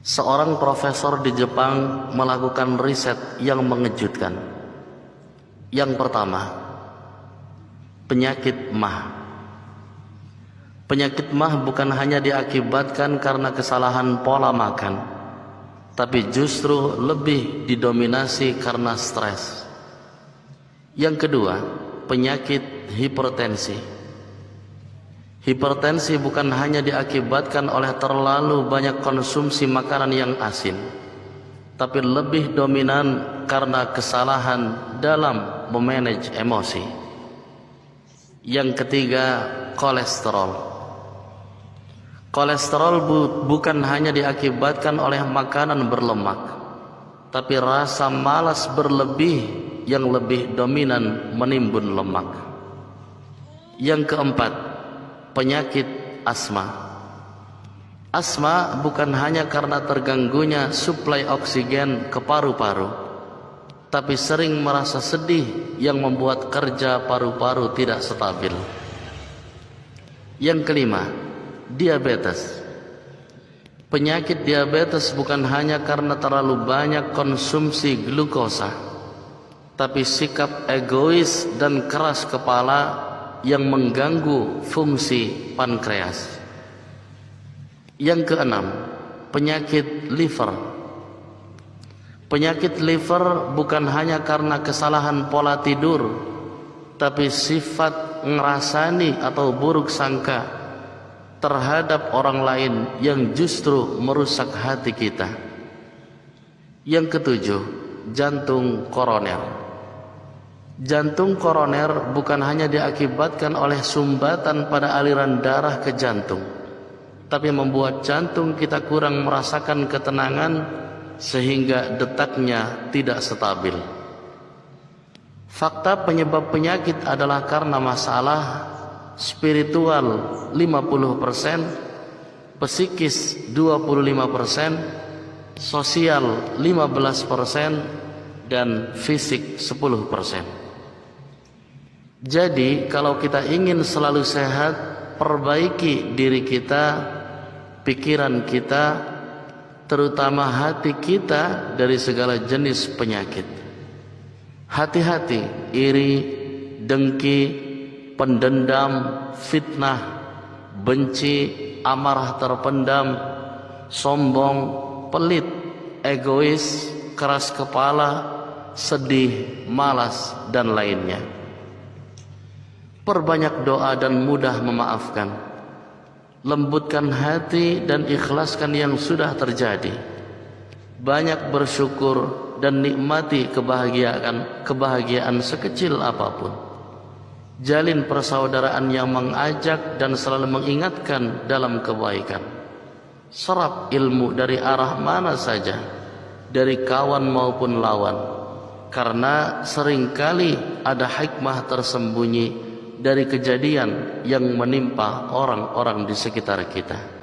Seorang profesor di Jepang melakukan riset yang mengejutkan. Yang pertama, penyakit MAH. Penyakit MAH bukan hanya diakibatkan karena kesalahan pola makan, tapi justru lebih didominasi karena stres. Yang kedua, penyakit hipertensi. Hipertensi bukan hanya diakibatkan oleh terlalu banyak konsumsi makanan yang asin, tapi lebih dominan karena kesalahan dalam memanage emosi. Yang ketiga, kolesterol. Kolesterol bukan hanya diakibatkan oleh makanan berlemak, tapi rasa malas berlebih yang lebih dominan menimbun lemak. Yang keempat, penyakit asma. Asma bukan hanya karena terganggunya suplai oksigen ke paru-paru, tapi sering merasa sedih yang membuat kerja paru-paru tidak stabil. Yang kelima, diabetes. Penyakit diabetes bukan hanya karena terlalu banyak konsumsi glukosa, tapi sikap egois dan keras kepala yang mengganggu fungsi pankreas. Yang keenam, penyakit liver. Penyakit liver bukan hanya karena kesalahan pola tidur, tapi sifat ngerasani atau buruk sangka terhadap orang lain yang justru merusak hati kita. Yang ketujuh, jantung koroner. Jantung koroner bukan hanya diakibatkan oleh sumbatan pada aliran darah ke jantung, tapi membuat jantung kita kurang merasakan ketenangan sehingga detaknya tidak stabil. Fakta penyebab penyakit adalah karena masalah spiritual 50%, psikis 25%, sosial 15%, dan fisik 10%. Jadi kalau kita ingin selalu sehat, perbaiki diri kita, pikiran kita, terutama hati kita dari segala jenis penyakit. Hati-hati iri, dengki, pendendam, fitnah, benci, amarah terpendam, sombong, pelit, egois, keras kepala, sedih, malas, dan lainnya. Perbanyak doa dan mudah memaafkan. Lembutkan hati dan ikhlaskan yang sudah terjadi. Banyak bersyukur dan nikmati kebahagiaan sekecil apapun. Jalin persaudaraan yang mengajak dan selalu mengingatkan dalam kebaikan. Serap ilmu dari arah mana saja, dari kawan maupun lawan, karena seringkali ada hikmah tersembunyi dari kejadian yang menimpa orang-orang di sekitar kita.